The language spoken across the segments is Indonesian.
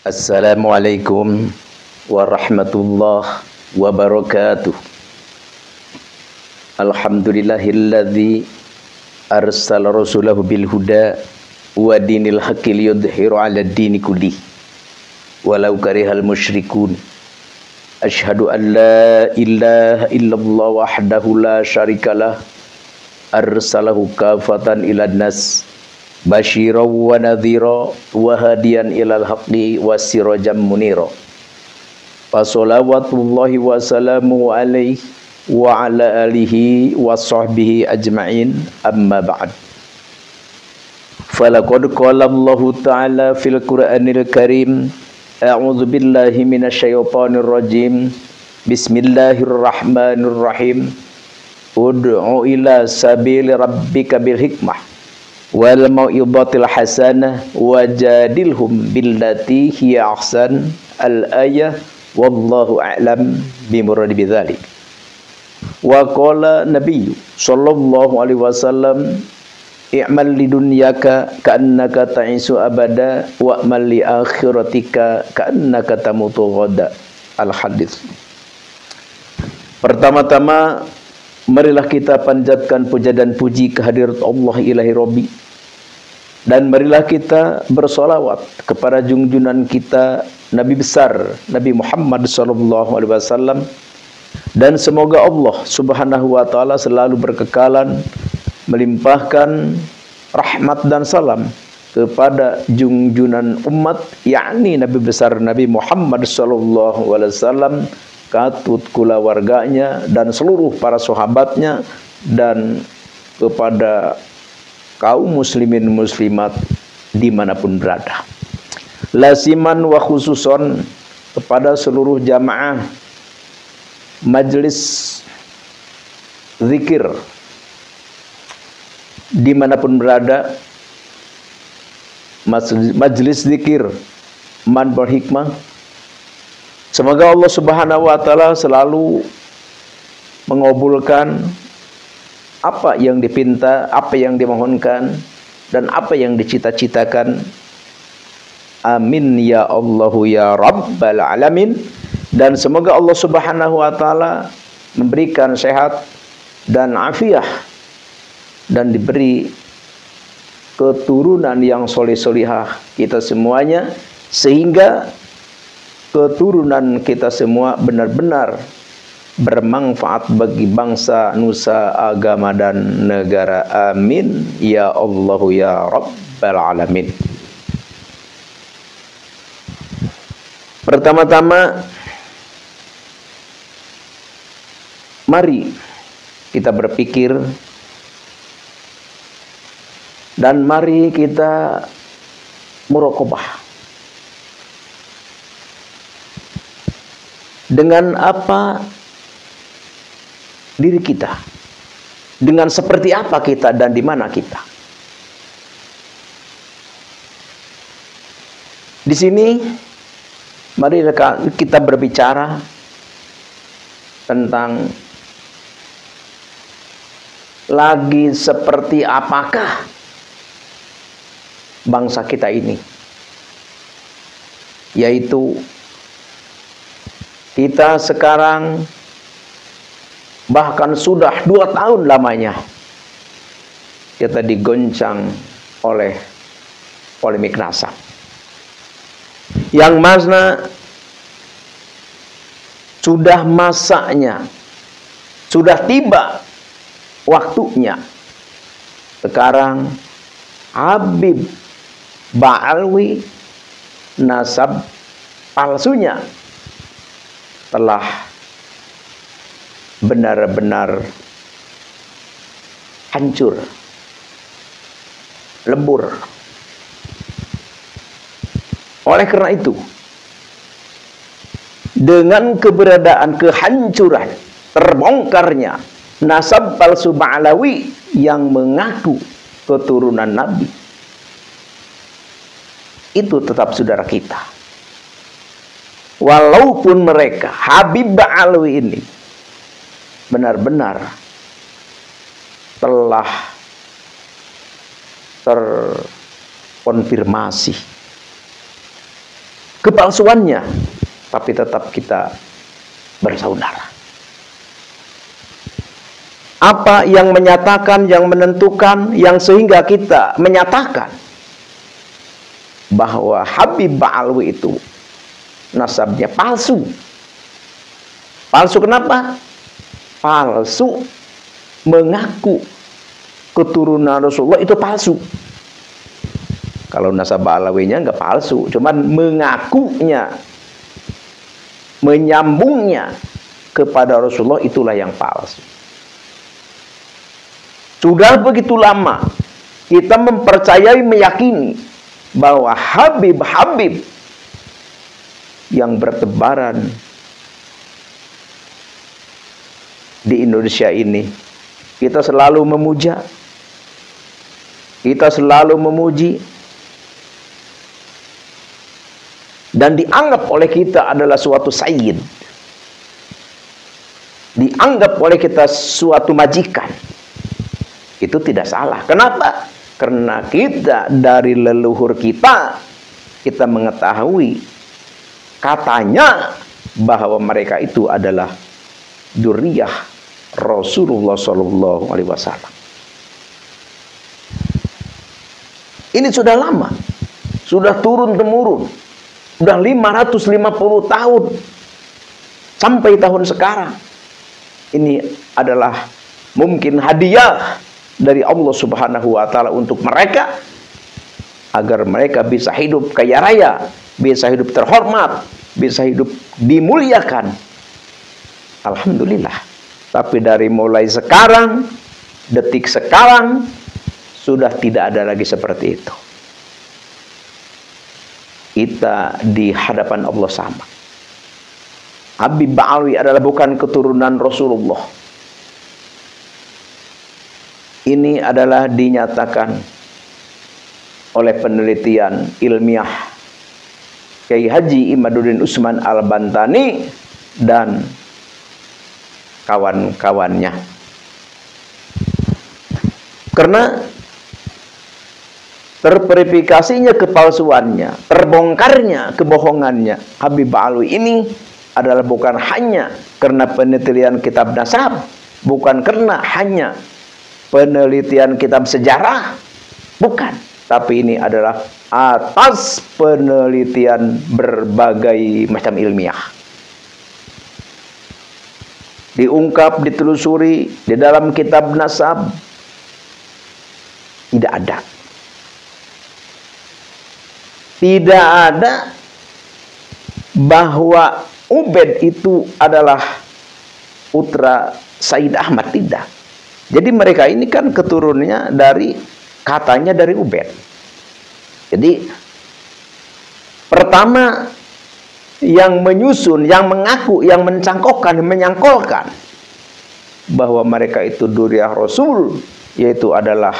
Assalamualaikum warahmatullahi wabarakatuh. Alhamdulillahilladzi arsala rasulahu bil huda wa dinil haqqi liyudhiru 'ala ad-dini kullih walau karihal musyrikun. Asyhadu an la ilaha illallah wahdahu la syarikalah arsalahu kafatan ilan nas basyiran wa nadhira wa hadiyan ilal haqqi wa sirajan munira. Fa sholawatullahi wa salamu alaihi wa ala alihi wa sahbihi ajma'in, amma ba'd. Falaqad qala Allahu ta'ala fil Qur'anil Karim, a'udzu billahi minasyaitonir rajim. Bismillahirrahmanirrahim. Ud'u ila sabili rabbika bil hikmah wal mau'izatil hasanah wajadilhum billati hiya ahsan. Al-ayah. Wallahu a'lam bimuradi bidzalik. Wa qala nabiyyu sallallahu alaihi wasallam, i'mal lidunyaka ka'annaka ta'isu abada wa'mal li akhiratika ka'annaka tamutu ghada. Al-hadits. Pertama-tama, marilah kita panjatkan puja dan puji kehadirat Allah ilahi Rabbi, dan marilah kita bersolawat kepada junjunan kita Nabi besar Nabi Muhammad SAW, dan semoga Allah Subhanahu wa ta'ala selalu berkekalan melimpahkan rahmat dan salam kepada junjunan umat, yakni Nabi besar Nabi Muhammad SAW, katut kulawarganya dan seluruh para sahabatnya, dan kepada kaum muslimin muslimat dimanapun berada. Lasiman wa khususon kepada seluruh jamaah majelis zikir dimanapun berada, majelis zikir Manbor Hikmah. Semoga Allah Subhanahu wa ta'ala selalu mengabulkan apa yang dipinta, apa yang dimohonkan, dan apa yang dicita-citakan. Amin ya Allahu ya Rabbal alamin. Dan semoga Allah Subhanahu wa ta'ala memberikan sehat dan afiah, dan diberi keturunan yang soleh-solihah kita semuanya, sehingga keturunan kita semua benar-benar bermanfaat bagi bangsa, nusa, agama, dan negara. Amin ya Allah ya Rabbal alamin. Pertama-tama, mari kita berpikir dan mari kita muraqabah. Dengan apa diri kita, dengan seperti apa kita, dan di mana kita. Di sini mari kita berbicara tentang lagi seperti apakah bangsa kita ini, yaitu kita sekarang bahkan sudah 2 tahun lamanya kita digoncang oleh polemik nasab, yang mana sudah masanya, sudah tiba waktunya sekarang Habib Ba'alwi, nasab palsunya telah benar-benar hancur, lebur. Oleh karena itu, dengan keberadaan kehancuran, terbongkarnya nasab palsu Ba'alawi yang mengaku keturunan Nabi, itu tetap saudara kita. Walaupun mereka, Habib Ba'alwi ini, benar-benar telah terkonfirmasi kepalsuannya, tapi tetap kita bersaudara. Apa yang menyatakan, yang menentukan, yang sehingga kita menyatakan bahwa Habib Ba'alwi itu nasabnya palsu. Palsu kenapa? Palsu mengaku keturunan Rasulullah itu palsu. Kalau nasab Ba'alwinya nggak palsu, cuman mengakunya, menyambungnya kepada Rasulullah itulah yang palsu. Sudah begitu lama kita mempercayai, meyakini bahwa Habib-Habib yang bertebaran di Indonesia ini, kita selalu memuja, kita selalu memuji, dan dianggap oleh kita adalah suatu sayyid, dianggap oleh kita suatu majikan. Itu tidak salah. Kenapa? Karena kita dari leluhur kita mengetahui katanya bahwa mereka itu adalah dzurriyyah Rasulullah Shallallahu Alaihi Wasallam. Ini sudah lama, sudah turun temurun, sudah 550 tahun sampai tahun sekarang. Ini adalah mungkin hadiah dari Allah Subhanahu wa Ta'ala untuk mereka, agar mereka bisa hidup kaya raya, bisa hidup terhormat, bisa hidup dimuliakan. Alhamdulillah. Tapi dari mulai sekarang, detik sekarang, sudah tidak ada lagi seperti itu. Kita di hadapan Allah sama. Habib Ba'alwi adalah bukan keturunan Rasulullah. Ini adalah dinyatakan oleh penelitian ilmiah Kiai Haji Imaduddin Usman Al-Bantani dan kawan-kawannya. Karena terverifikasinya kepalsuannya, terbongkarnya kebohongannya Habib Ba'alwi ini adalah bukan hanya karena penelitian kitab nasab, bukan karena hanya penelitian kitab sejarah, bukan, tapi ini adalah atas penelitian berbagai macam ilmiah. Diungkap, ditelusuri di dalam kitab nasab, tidak ada. Tidak ada bahwa Ubaid itu adalah putra Sayyid Ahmad, tidak. Jadi mereka ini kan keturunannya dari, katanya dari Ubaid. Jadi pertama yang menyusun, yang mengaku, yang mencangkokkan, menyangkolkan bahwa mereka itu dzurriyyah Rasul, yaitu adalah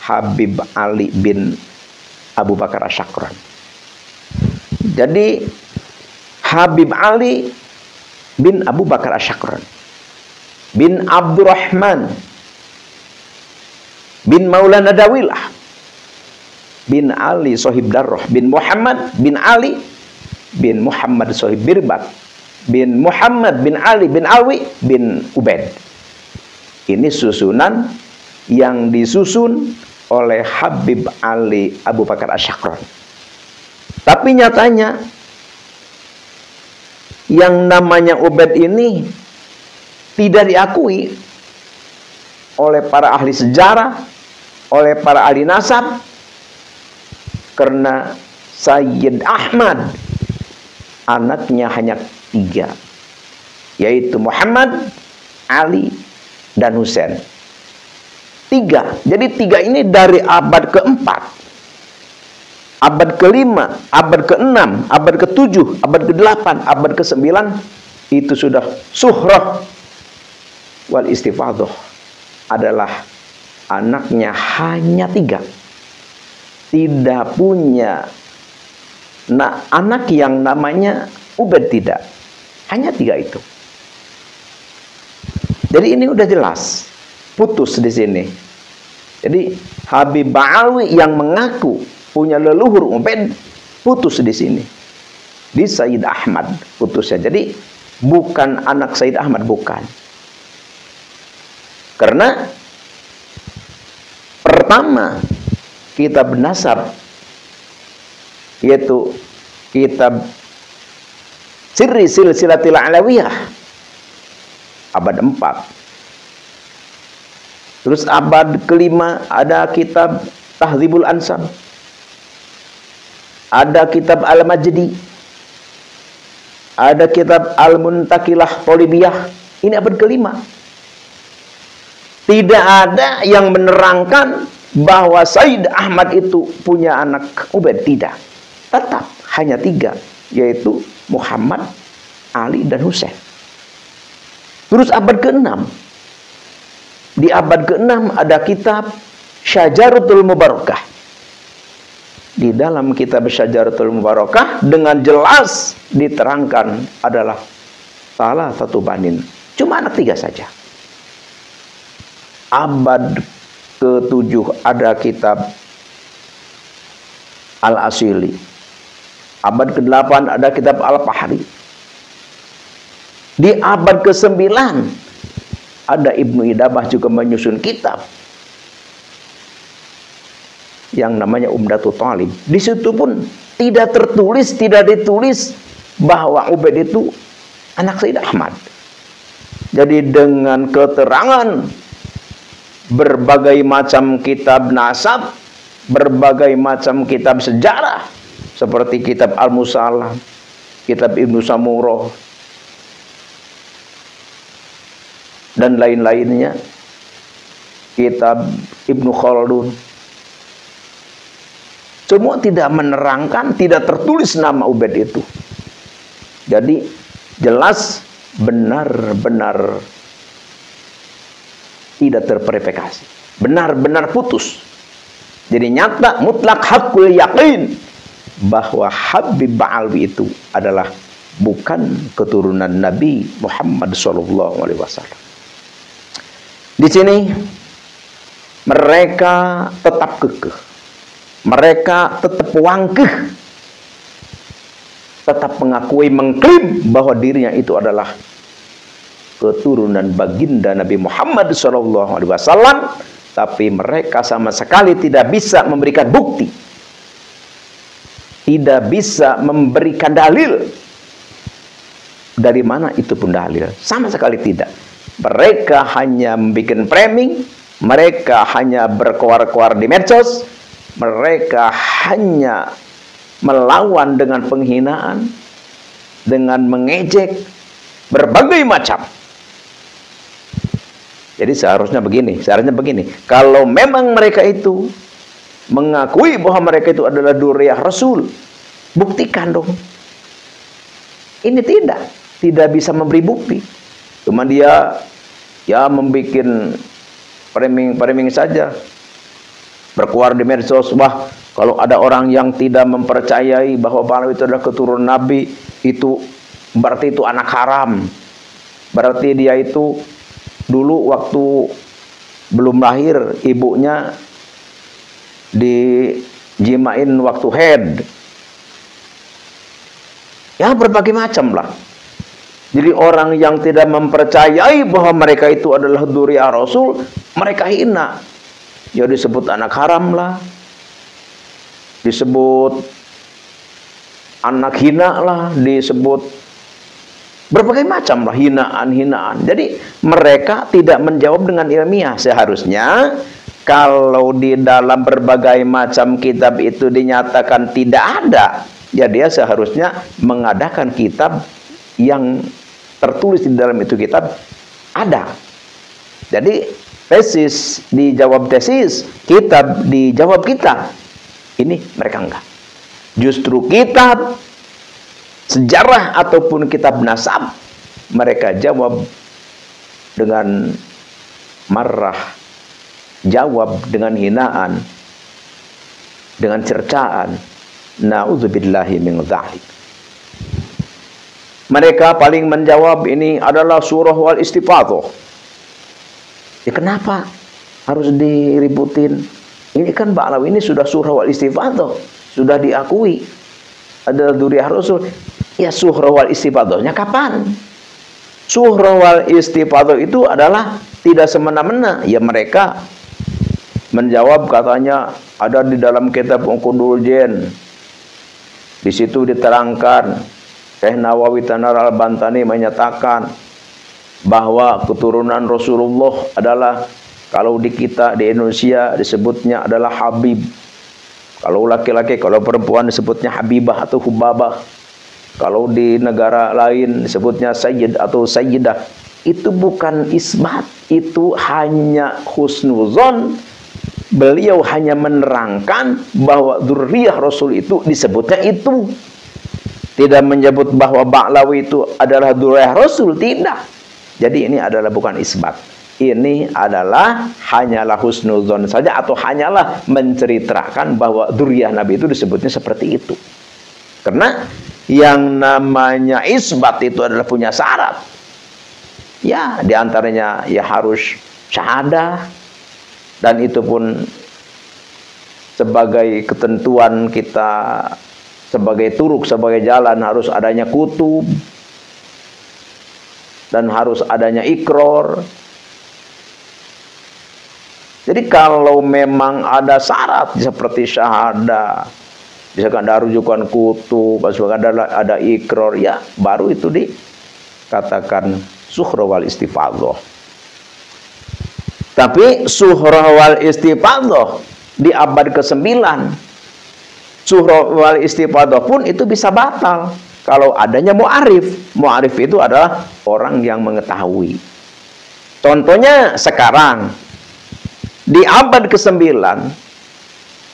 Habib Ali bin Abu Bakar Asy'aqran. Jadi Habib Ali bin Abu Bakar Asy'aqran bin Abdurrahman bin Maulana Dawilah bin Ali Sohib Darroh bin Muhammad bin Ali bin Muhammad Sohib Birbat bin Muhammad bin Ali bin Alwi bin Ubaid. Ini susunan yang disusun oleh Habib Ali Abu Bakar Asy'aqran. Tapi nyatanya yang namanya Ubaid ini tidak diakui oleh para ahli sejarah, oleh para ahli nasab, karena Sayyid Ahmad anaknya hanya 3, yaitu Muhammad, Ali, dan Husain. 3. Jadi 3 ini dari abad keempat, abad kelima, abad ke-6, abad ke-7, abad ke-8, abad ke-9 itu sudah suhrah wal istifadhah, adalah anaknya hanya 3. Tidak punya anak yang namanya Ubaid, tidak. Hanya 3 itu. Jadi ini udah jelas, putus di sini. Jadi Habib Ba'alwi yang mengaku punya leluhur Ubaid, putus di sini. di Sayyid Ahmad putusnya. Jadi bukan anak Sayyid Ahmad, bukan. Karena pertama kitab nasab, yaitu kitab Sirri Silsilatil Alawiyah, abad 4. Terus abad kelima ada kitab Tahdzibul Ansab, ada kitab Al-Majdi, ada kitab Al-Muntakilah Tolibiyah. Ini abad kelima. Tidak ada yang menerangkan bahwa Sayyid Ahmad itu punya anak Ubaid. Tidak. Tetap hanya 3, yaitu Muhammad, Ali, dan Husain. Terus abad ke-6. Di abad ke-6 ada kitab Syajaratul Mubarakah. Di dalam kitab Syajaratul Mubarakah dengan jelas diterangkan adalah salah satu banin. Cuma anak 3 saja. Abad ke-7 ada kitab Al-Asili. Abad ke-8 ada kitab Al-Fahri. Di abad ke-9 ada Ibnu Idabah juga menyusun kitab yang namanya Umdatul Talib. Di situ pun tidak tertulis, tidak ditulis bahwa Ubaid itu anak Sayyid Ahmad. Jadi dengan keterangan berbagai macam kitab nasab, berbagai macam kitab sejarah, seperti kitab Al-Musallam, kitab Ibnu Samurah, dan lain-lainnya, kitab Ibnu Khaldun, semua tidak menerangkan, tidak tertulis nama Ubaid itu. Jadi jelas benar-benar tidak terverifikasi, benar-benar putus. Jadi nyata, mutlak, hakul yakin bahwa Habib Ba'alwi itu adalah bukan keturunan Nabi Muhammad SAW. Di sini mereka tetap kekeh, mereka tetap wangkeh, tetap mengakui, mengklaim bahwa dirinya itu adalah keturunan baginda Nabi Muhammad SAW, tapi mereka sama sekali tidak bisa memberikan bukti, tidak bisa memberikan dalil. Dari mana itu pun dalil? Sama sekali tidak. Mereka hanya membuat framing, mereka hanya berkoar-koar di medsos, mereka hanya melawan dengan penghinaan, dengan mengejek, berbagai macam. Jadi seharusnya begini, kalau memang mereka itu mengakui bahwa mereka itu adalah dzurriyyah Rasul, buktikan dong. Ini tidak bisa memberi bukti. Cuma dia ya membuat framing saja, berkuar di medsos. Wah, kalau ada orang yang tidak mempercayai bahwa Ba'alwi itu adalah keturunan Nabi, itu berarti itu anak haram. Berarti dia itu dulu waktu belum lahir ibunya dijimain waktu head. Ya berbagai macam lah. Jadi orang yang tidak mempercayai bahwa mereka itu adalah dzurriyyah Rasul, mereka hina. Ya disebut anak haram lah, disebut anak hina lah, disebut berbagai macam lah, hinaan. Jadi mereka tidak menjawab dengan ilmiah. Seharusnya kalau di dalam berbagai macam kitab itu dinyatakan tidak ada, ya dia seharusnya mengadakan kitab yang tertulis di dalam itu kitab ada. Jadi tesis dijawab tesis, kitab dijawab kitab. Ini mereka enggak. Justru kitab sejarah ataupun kitab nasab mereka jawab dengan marah, jawab dengan hinaan, dengan cercaan. Na'udzubillahi min dzalik. Mereka paling menjawab ini adalah surah wal istifadhah. Ya kenapa harus diributin? Ini kan Ba'alwi ini sudah surah wal istifadhah, sudah diakui adalah dzurriyyah Rasul. Ya suhroh wal istifadhahnya kapan? Suhroh wal istifadhah itu adalah tidak semena-mena. Ya mereka menjawab katanya ada di dalam kitab Uqudul Jen. Di situ diterangkan Syekh Nawawi Tanar Al-Bantani menyatakan bahwa keturunan Rasulullah adalah, kalau di kita di Indonesia disebutnya adalah Habib. Kalau laki-laki, kalau perempuan disebutnya Habibah atau Hubabah. Kalau di negara lain disebutnya Sayyid atau Sayyidah. Itu bukan isbat, itu hanya husnuzon. Beliau hanya menerangkan bahwa dzurriyyah Rasul itu disebutnya itu. Tidak menyebut bahwa Ba'lawi itu adalah dzurriyyah Rasul, tidak. Jadi ini adalah bukan isbat. Ini adalah hanyalah husnuzon saja, atau hanyalah menceritakan bahwa dzurriyyah Nabi itu disebutnya seperti itu. Karena yang namanya isbat itu adalah punya syarat. Ya, diantaranya ya harus syahadah. Dan itu pun sebagai ketentuan kita, sebagai turuk, sebagai jalan, harus adanya kutub. Dan harus adanya ikror. Jadi kalau memang ada syarat seperti syahadah, misalkan ada rujukan kutub, misalkan ada ikror, ya baru itu dikatakan suhroh wal istifadhah. Tapi suhroh wal istifadhah di abad ke-9, suhroh wal istifadhah pun itu bisa batal kalau adanya mu'arif. Mu'arif itu adalah orang yang mengetahui. Contohnya sekarang di abad ke-9,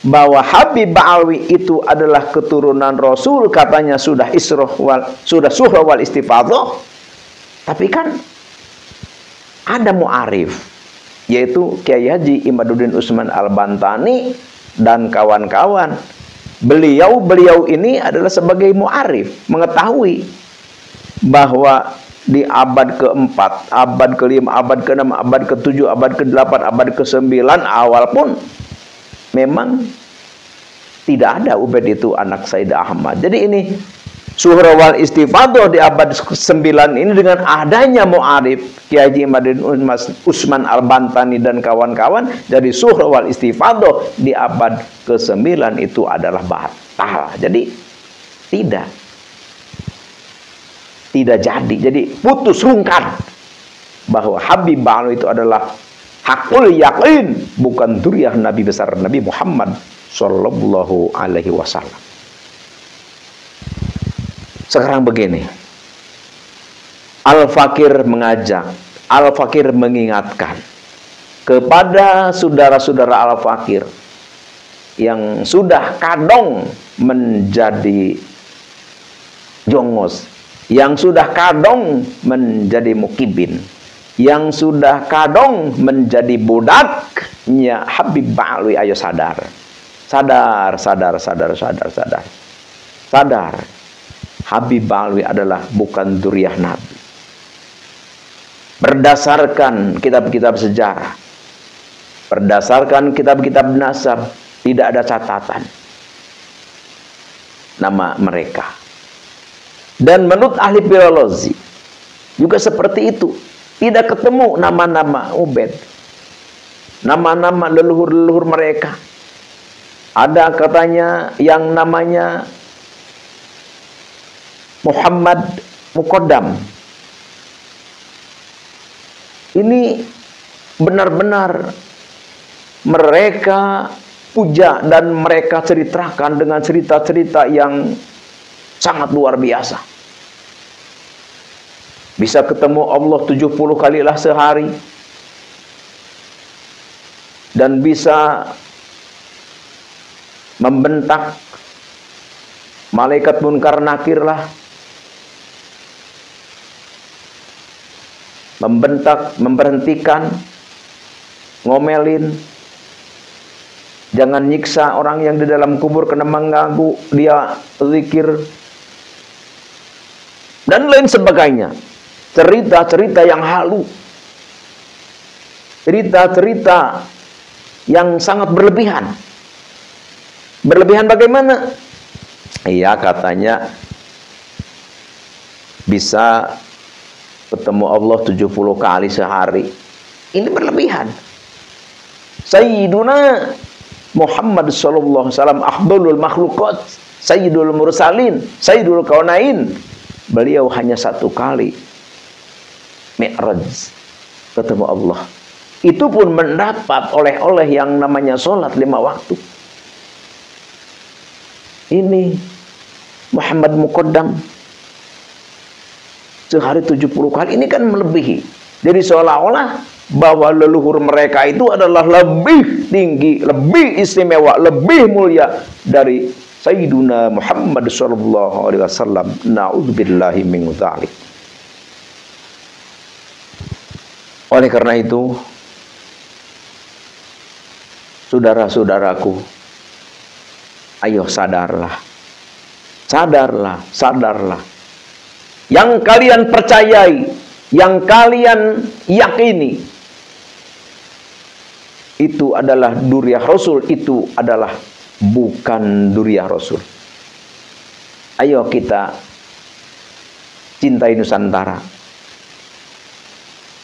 bahwa Habib Ba'alwi itu adalah keturunan Rasul, katanya sudah suhroh wal istifadhah. Tapi kan ada mu'arif, yaitu Kiai Haji Imaduddin Utsman Al-Bantani dan kawan-kawan. Beliau ini adalah sebagai mu'arif, mengetahui bahwa di abad ke-4, abad ke-5, abad ke-6, abad ke-7, abad ke-8, abad ke-9 awal pun memang tidak ada Ubaid itu anak Said Ahmad. Jadi ini suhroh wal istifadhah di abad ke-9 ini dengan adanya mu'arif Kiai Haji Imaduddin Utsman Al-Bantani dan kawan-kawan, jadi suhroh wal istifadhah di abad ke-9 itu adalah batal. Jadi tidak jadi. Jadi putus sungkan bahwa Habib Ba'alwi itu adalah hakul yakin, bukan dzurriyyah Nabi besar Nabi Muhammad sallallahu alaihi wasallam. Sekarang begini, Al-Fakir mengajak, Al-Fakir mengingatkan kepada saudara-saudara Al-Fakir yang sudah kadung menjadi jongos, yang sudah kadung menjadi mukibin, yang sudah kadung menjadi budaknya Habib Ba'alwi. Ayo sadar. Habib Ba'alwi adalah bukan dzurriyyah Nabi. Berdasarkan kitab-kitab sejarah, berdasarkan kitab-kitab nasab, tidak ada catatan nama mereka. Dan menurut ahli filologi juga seperti itu. Tidak ketemu nama-nama Ubaid, nama-nama leluhur-leluhur mereka. Ada katanya yang namanya Muhammad Muqaddam. Ini benar-benar mereka puja dan mereka ceritakan dengan cerita-cerita yang sangat luar biasa. Bisa ketemu Allah 70 kalilah sehari. Dan bisa membentak malaikat munkar nakir lah. Membentak, memberhentikan, ngomelin. Jangan nyiksa orang yang di dalam kubur kena mengganggu dia zikir. Dan lain sebagainya. Cerita-cerita yang halu, cerita-cerita yang sangat berlebihan. Berlebihan bagaimana? Iya, katanya bisa ketemu Allah 70 kali sehari. Ini berlebihan. Sayyiduna Muhammad sallallahu alaihi wasallam afdalul makhluqat, sayyidul mursalin, sayyidul kaunain. Beliau hanya 1 kali Mi'raj ketemu Allah. Itu pun mendapat oleh-oleh yang namanya sholat 5 waktu. Ini Muhammad Muqaddam sehari 70 kali. Ini kan melebihi. Jadi seolah-olah bahwa leluhur mereka itu adalah lebih tinggi, lebih istimewa, lebih mulia dari Sayyiduna Muhammad sallallahu alaihi wasallam. Na'udzubillahi min dzalik. Oleh karena itu, saudara-saudaraku, ayo sadarlah. Sadarlah, sadarlah. Yang kalian percayai, yang kalian yakini, itu adalah Duriyah Rasul, itu adalah bukan Duriyah Rasul. Ayo kita cintai Nusantara.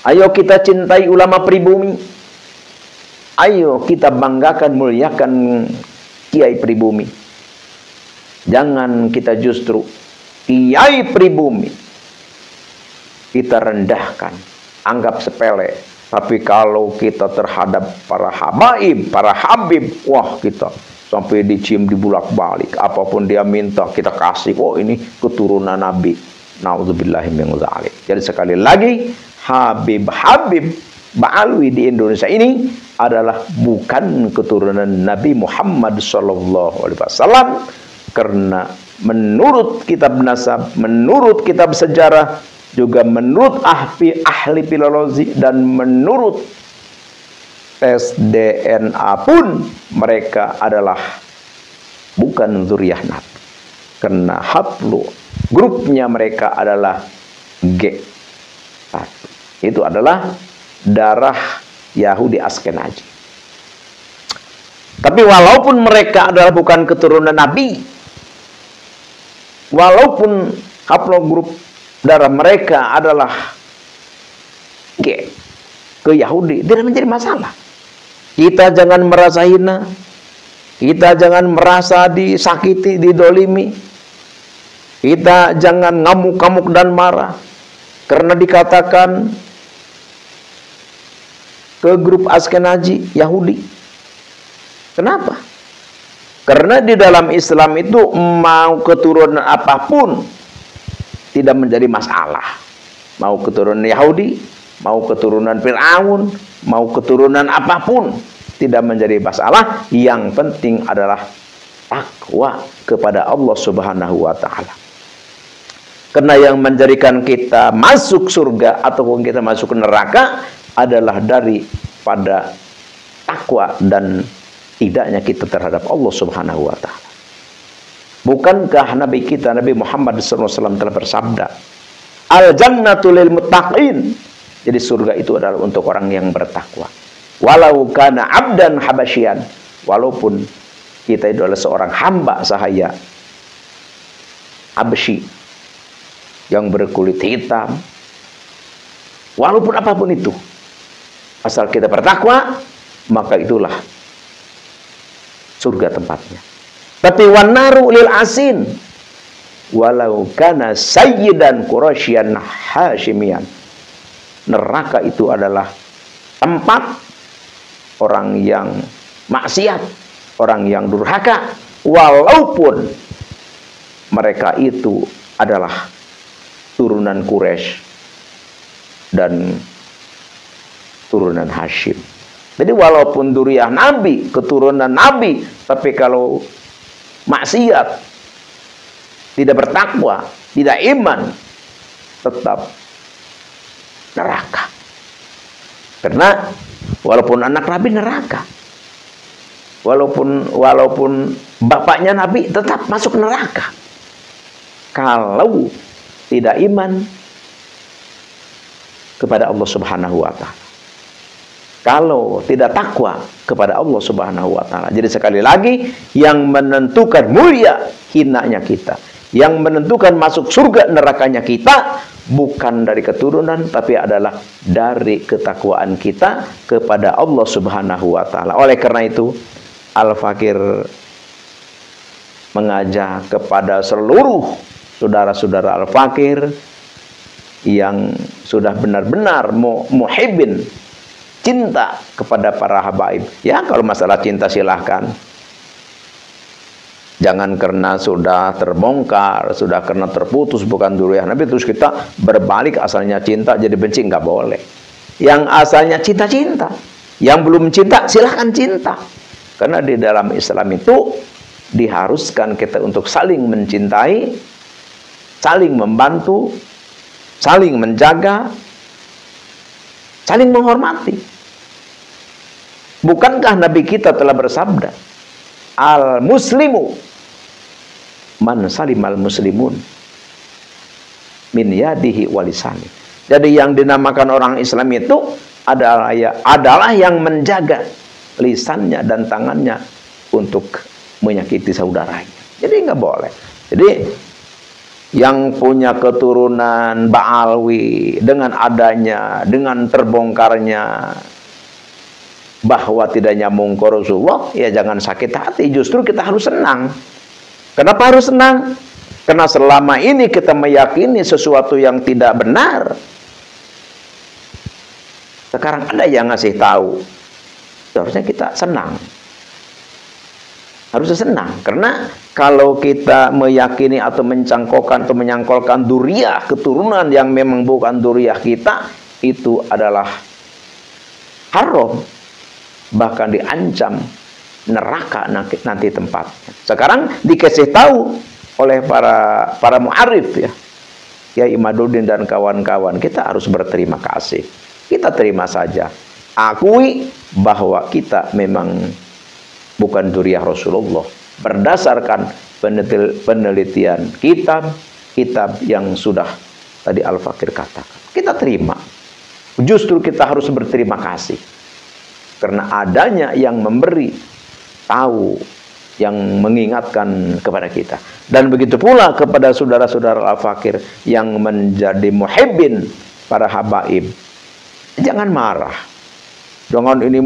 Ayo kita cintai ulama pribumi. Ayo kita banggakan, muliakan kiai pribumi. Jangan kita justru kiai pribumi kita rendahkan, anggap sepele. Tapi kalau kita terhadap para habaib, para habib, wah kita sampai dicium dibulak-balik. Apapun dia minta kita kasih. Oh ini keturunan Nabi. Na'udzubillahi min dzalik. Jadi sekali lagi, Habib Ba'alwi di Indonesia ini adalah bukan keturunan Nabi Muhammad SAW, karena menurut kitab nasab, menurut kitab sejarah, juga menurut ahli filologi dan menurut tes DNA pun mereka adalah bukan zuriyah Nabi, karena haplu grupnya mereka adalah G1. Itu adalah darah Yahudi Askenazi. Tapi walaupun mereka adalah bukan keturunan Nabi, walaupun haplogrup darah mereka adalah G ke Yahudi, tidak menjadi masalah. Kita jangan merasa hina, kita jangan merasa disakiti, didolimi, kita jangan ngamuk-ngamuk dan marah karena dikatakan ke grup Askenazi Yahudi. Kenapa? Karena di dalam Islam itu mau keturunan apapun tidak menjadi masalah. Mau keturunan Yahudi, mau keturunan Fir'aun, mau keturunan apapun tidak menjadi masalah. Yang penting adalah takwa kepada Allah Subhanahu wa taala. Karena yang menjadikan kita masuk surga ataupun kita masuk ke neraka adalah daripada takwa dan tidaknya kita terhadap Allah Subhanahu wa taala. Bukankah Nabi kita Nabi Muhammad SAW telah bersabda, al-jannatu lil muttaqin. Jadi surga itu adalah untuk orang yang bertakwa. Walau kana abdan habasyian, walaupun kita itu adalah seorang hamba sahaya Habsyi yang berkulit hitam, walaupun apapun itu, asal kita bertakwa, maka itulah surga tempatnya. Tapi wanaru lil asin, walau kana sayyidan Quraisyan Hasyimian. Neraka itu adalah tempat orang yang maksiat, orang yang durhaka, walaupun mereka itu adalah turunan Quraisy dan turunan Hashim. Jadi walaupun duriyah Nabi, keturunan Nabi, tapi kalau maksiat, tidak bertakwa, tidak iman, tetap neraka. Karena walaupun anak Nabi neraka, walaupun bapaknya Nabi tetap masuk neraka. Kalau tidak iman kepada Allah Subhanahu wa taala, kalau tidak takwa kepada Allah Subhanahu wa taala. Jadi sekali lagi, yang menentukan mulia hinanya kita, Yang menentukan masuk surga nerakanya kita bukan dari keturunan, tapi adalah dari ketakwaan kita kepada Allah Subhanahu wa taala. Oleh karena itu, Al-Fakir mengajak kepada seluruh saudara-saudara Al-Fakir yang sudah benar-benar muhibbin, cinta kepada para habaib. Ya, kalau masalah cinta silahkan. Jangan karena sudah terbongkar, sudah karena terputus bukan duriah Nabi, terus kita berbalik asalnya cinta jadi benci, nggak boleh. Yang asalnya cinta-cinta, yang belum cinta silahkan cinta. Karena di dalam Islam itu diharuskan kita untuk saling mencintai, saling membantu, saling menjaga, saling menghormati. Bukankah Nabi kita telah bersabda, al-muslimu man salimal muslimun min yadihi walisani. Jadi yang dinamakan orang Islam itu adalah yang menjaga lisannya dan tangannya untuk menyakiti saudaranya. Jadi nggak boleh. Jadi yang punya keturunan Ba'alwi dengan adanya, dengan terbongkarnya bahwa tidak nyambung ke Rasulullah, ya jangan sakit hati. Justru kita harus senang. Kenapa harus senang? Karena selama ini kita meyakini sesuatu yang tidak benar. Sekarang ada yang ngasih tahu. Harusnya kita senang. Harusnya senang. Karena kalau kita meyakini atau mencangkokkan atau menyangkolkan duriah, keturunan yang memang bukan duriah kita, itu adalah haram. Bahkan diancam neraka nanti tempatnya. Sekarang dikasih tahu oleh para mu'arif ya, ya Imaduddin dan kawan-kawan, kita harus berterima kasih. Kita terima saja, akui bahwa kita memang bukan duriah Rasulullah berdasarkan penelitian kitab yang sudah tadi Al-Fakir katakan. Kita terima. Justru kita harus berterima kasih karena adanya yang memberi tahu, yang mengingatkan kepada kita. Dan begitu pula kepada saudara-saudara Al-Fakir yang menjadi muhibbin para habaib. Jangan marah. Jangan ini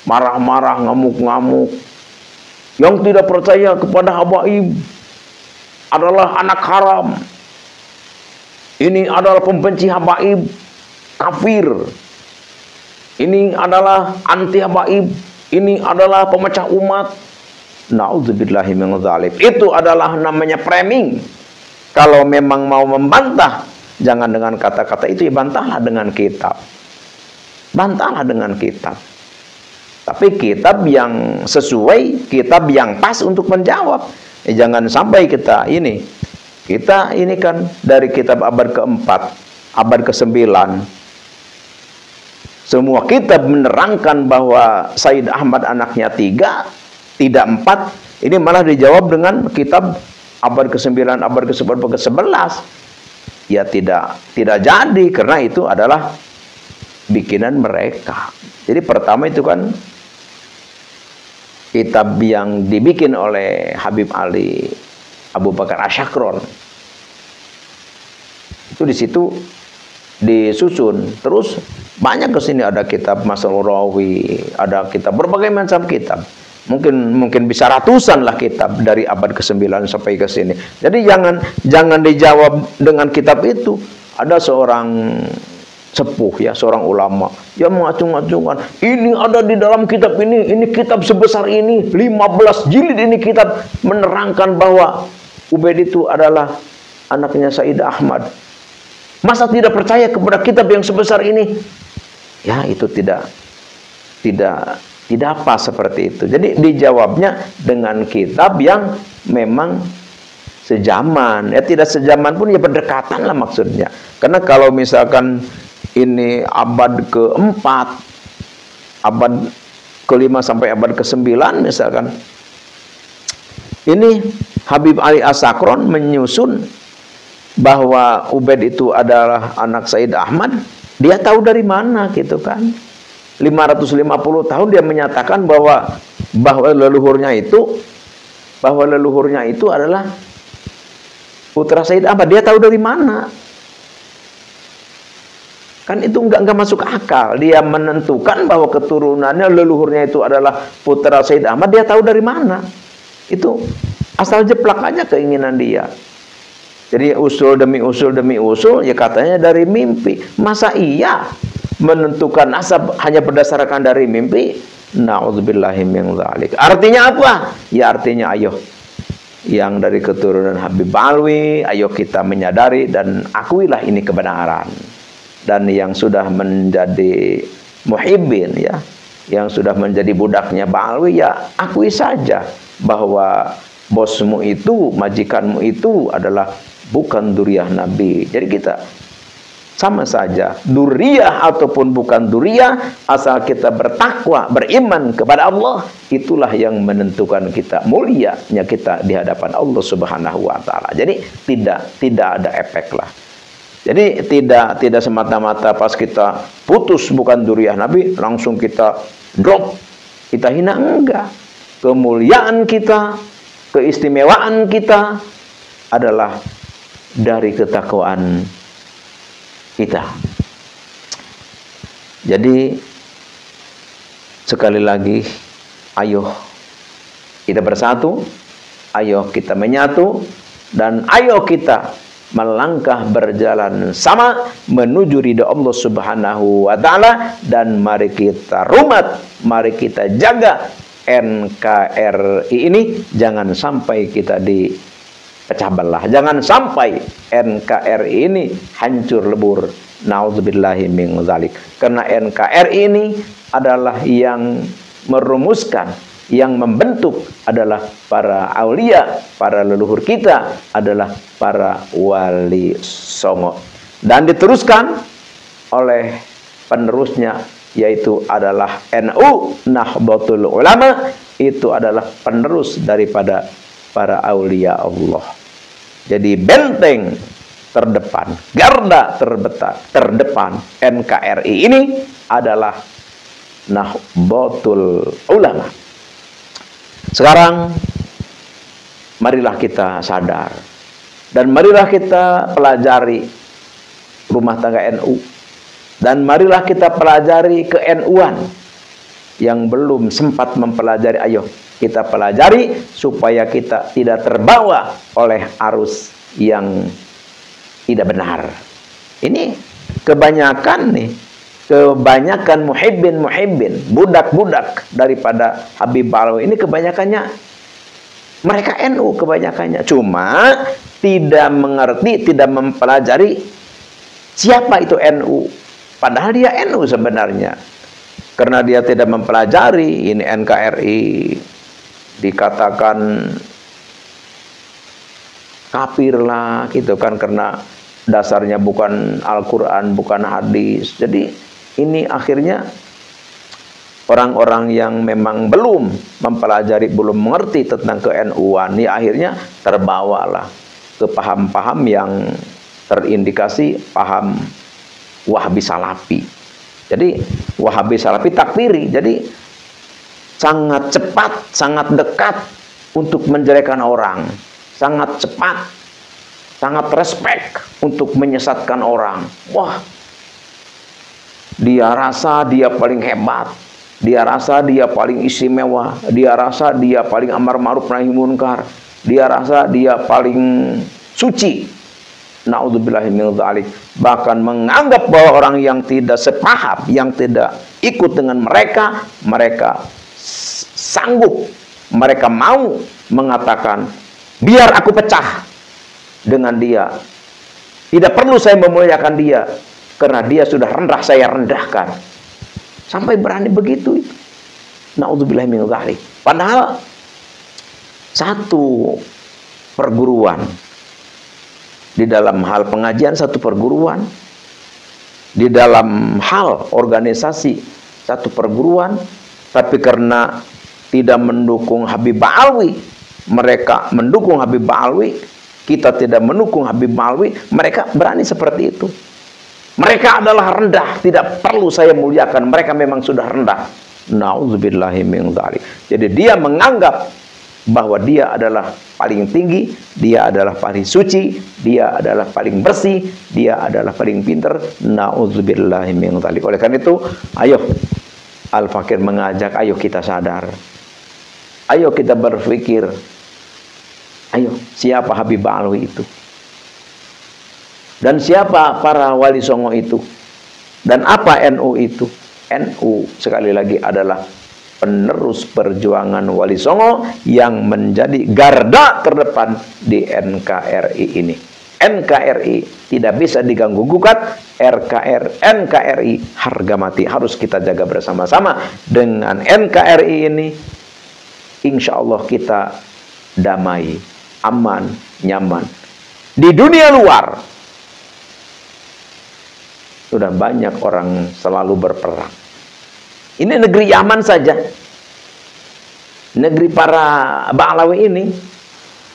marah-marah, ngamuk-ngamuk. Yang tidak percaya kepada habaib adalah anak haram. Ini adalah pembenci habaib, kafir. Ini adalah anti habaib, ini adalah pemecah umat. Na'udzubillahi min dzalik. Itu adalah namanya framing. Kalau memang mau membantah, jangan dengan kata-kata itu, ya bantahlah dengan kitab. Bantahlah dengan kitab. Tapi kitab yang sesuai, kitab yang pas untuk menjawab. Jangan sampai kita ini kan dari kitab abad keempat, abad ke-9. Semua kitab menerangkan bahwa Sayyid Ahmad anaknya 3, tidak 4. Ini malah dijawab dengan kitab abad ke-9, abad ke-10, abad ke-11. Ya tidak jadi, karena itu adalah bikinan mereka. Jadi pertama itu kan kitab yang dibikin oleh Habib Ali Abu Bakar Asyakron. Itu di situ disusun. Terus banyak ke sini, ada kitab Masalul Rawi, ada kitab berbagai macam kitab. Mungkin bisa ratusan lah kitab dari abad ke-9 sampai ke sini. Jadi jangan dijawab dengan kitab itu. Ada seorang sepuh ya, seorang ulama yang mengacung-acungkan, ini ada di dalam kitab ini kitab sebesar ini, 15 jilid ini kitab menerangkan bahwa Ubaid itu adalah anaknya Sayyid Ahmad. Masa tidak percaya kepada kitab yang sebesar ini? Ya, itu tidak pas seperti itu. Jadi dijawabnya dengan kitab yang memang sejaman. Ya tidak sejaman pun ya berdekatan lah maksudnya. Karena kalau misalkan ini abad ke-4, abad ke-5 sampai abad ke-9 misalkan, ini Habib Ali Asyakron menyusun bahwa Ubaid itu adalah anak Sayyid Ahmad. Dia tahu dari mana gitu kan? 550 tahun dia menyatakan bahwa leluhurnya itu bahwa leluhurnya itu adalah putra Sayyid Ahmad. Dia tahu dari mana? Kan itu nggak masuk akal. Dia menentukan bahwa keturunannya, leluhurnya itu adalah putra Sayyid Ahmad. Dia tahu dari mana? Itu asal jeplak aja keinginan dia. Jadi usul demi usul demi usul, ya katanya dari mimpi. Masa iya menentukan nasab hanya berdasarkan dari mimpi? Na'udzubillahi min dzalik. Artinya apa? Ya artinya ayo, yang dari keturunan Habib Alwi, ayo kita menyadari dan akuilah ini kebenaran. Dan yang sudah menjadi muhibbin, ya, yang sudah menjadi budaknya Ba'alwi, ya akui saja bahwa bosmu itu, majikanmu itu adalah bukan duriyah Nabi. Jadi kita sama saja, duriyah ataupun bukan duriyah, asal kita bertakwa, beriman kepada Allah, itulah yang menentukan kita mulianya kita di hadapan Allah Subhanahu wa taala. Jadi tidak ada efek lah. Jadi tidak semata-mata pas kita putus bukan duriyah Nabi langsung kita drop, kita hina, enggak. Kemuliaan kita, keistimewaan kita adalah dari ketakwaan kita. Jadi sekali lagi, ayo kita bersatu, ayo kita menyatu, dan ayo kita melangkah berjalan sama menuju ridha Allah Subhanahu wa taala. Dan mari kita rumat, mari kita jaga NKRI ini, jangan sampai kita dipecah belah, jangan sampai NKRI ini hancur lebur. Nauzubillahi min dzalik. Karena NKRI ini adalah yang merumuskan, yang membentuk adalah para aulia, para leluhur kita adalah para wali songo. Dan diteruskan oleh penerusnya, yaitu adalah NU, Nahdlatul Ulama, itu adalah penerus daripada para aulia Allah. Jadi benteng terdepan, garda terdepan NKRI ini adalah Nahdlatul Ulama. Sekarang marilah kita sadar dan marilah kita pelajari rumah tangga NU, dan marilah kita pelajari ke-NU-an yang belum sempat mempelajari. Ayo kita pelajari supaya kita tidak terbawa oleh arus yang tidak benar. Ini kebanyakan muhibbin, budak-budak daripada Habib Alwi ini kebanyakannya mereka NU, kebanyakannya cuma tidak mengerti, tidak mempelajari siapa itu NU, padahal dia NU sebenarnya. Karena dia tidak mempelajari ini NKRI dikatakan kafir lah gitu kan, karena dasarnya bukan Al-Quran, bukan hadis. Jadi ini akhirnya orang-orang yang memang belum mempelajari, belum mengerti tentang ke-NU-an, ya akhirnya terbawalah ke paham-paham yang terindikasi paham Wahabi Salafi. Jadi Wahabi Salafi takfiri. Jadi sangat cepat, sangat dekat untuk menjelekkan orang, sangat cepat, sangat respect untuk menyesatkan orang. Wah, dia rasa dia paling hebat, dia rasa dia paling istimewa, dia rasa dia paling amar ma'ruf nahi munkar, dia rasa dia paling suci. Na'udzubillahi min dzalik. Bahkan menganggap bahwa orang yang tidak sepaham, yang tidak ikut dengan mereka, mereka sanggup, mereka mau mengatakan, biar aku pecah dengan dia, tidak perlu saya memuliakan dia, karena dia sudah rendah, saya rendahkan. Sampai berani begitu. Na'udzubillahi min dzalik. Padahal satu perguruan, di dalam hal pengajian satu perguruan, di dalam hal organisasi satu perguruan, tapi karena tidak mendukung Habib Alwi, mereka mendukung Habib Alwi, kita tidak mendukung Habib Alwi, mereka berani seperti itu. Mereka adalah rendah, tidak perlu saya muliakan, mereka memang sudah rendah. Nauzubillahi min dzalik. Jadi dia menganggap bahwa dia adalah paling tinggi, dia adalah paling suci, dia adalah paling bersih, dia adalah paling pintar. Nauzubillahi min dzalik. Oleh karena itu, ayo Al-Fakir mengajak, ayo kita sadar. Ayo kita berpikir. Ayo, siapa Habib Alwi itu? Dan siapa para wali songo itu? Dan apa NU itu? NU sekali lagi adalah penerus perjuangan Wali Songo yang menjadi garda terdepan di NKRI ini. NKRI tidak bisa diganggu gugat. NKRI harga mati, harus kita jaga bersama-sama. Dengan NKRI ini, insya Allah kita damai, aman, nyaman. Di dunia luar sudah banyak orang selalu berperang. Ini negeri Yaman saja, negeri para Ba'alawi ini.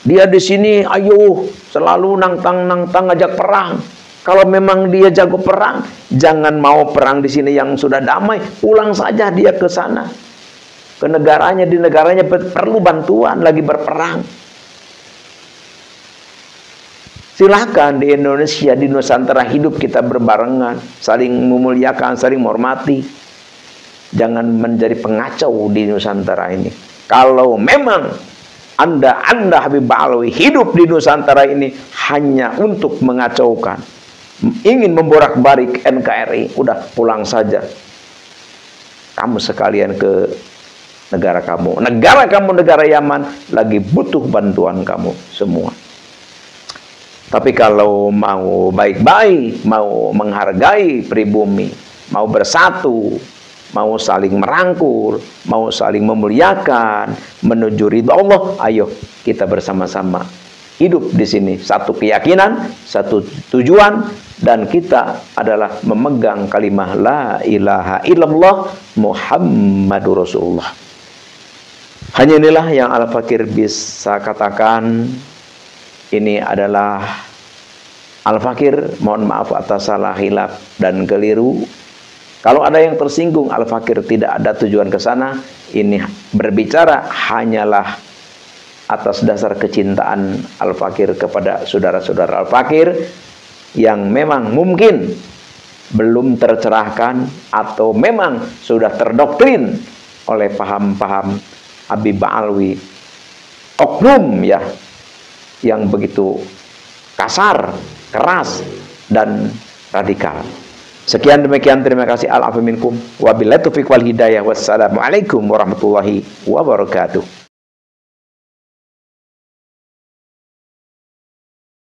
Dia di sini, ayo selalu nantang ngajak perang. Kalau memang dia jago perang, jangan mau perang di sini yang sudah damai. Pulang saja dia ke sana, ke negaranya. Di negaranya perlu bantuan, lagi berperang. Silakan di Indonesia, di Nusantara hidup kita berbarengan, saling memuliakan, saling menghormati. Jangan menjadi pengacau di Nusantara ini. Kalau memang Anda Habib Ba'alawi hidup di Nusantara ini hanya untuk mengacaukan, ingin memborak-barik NKRI, udah pulang saja. Kamu sekalian ke negara kamu. Negara kamu, negara Yaman, lagi butuh bantuan kamu semua. Tapi kalau mau baik-baik, mau menghargai pribumi, mau bersatu, mau saling merangkul, mau saling memuliakan, menuju ridha Allah, ayo kita bersama-sama hidup di sini. Satu keyakinan, satu tujuan, dan kita adalah memegang kalimah la ilaha illallah Muhammadur Rasulullah. Hanya inilah yang Al-Fakir bisa katakan. Ini adalah Al-Fakir, mohon maaf atas salah, hilaf, dan keliru. Kalau ada yang tersinggung, Al-Fakir tidak ada tujuan ke sana. Ini berbicara hanyalah atas dasar kecintaan Al-Fakir kepada saudara-saudara Al-Fakir yang memang mungkin belum tercerahkan atau memang sudah terdoktrin oleh paham-paham Habib Ba'alawi, oknum ya, yang begitu kasar, keras, dan radikal. Sekian demikian, terima kasih. Al-afu minkum. Wabillahi taufiq wal hidayah. Wassalamualaikum warahmatullahi wabarakatuh.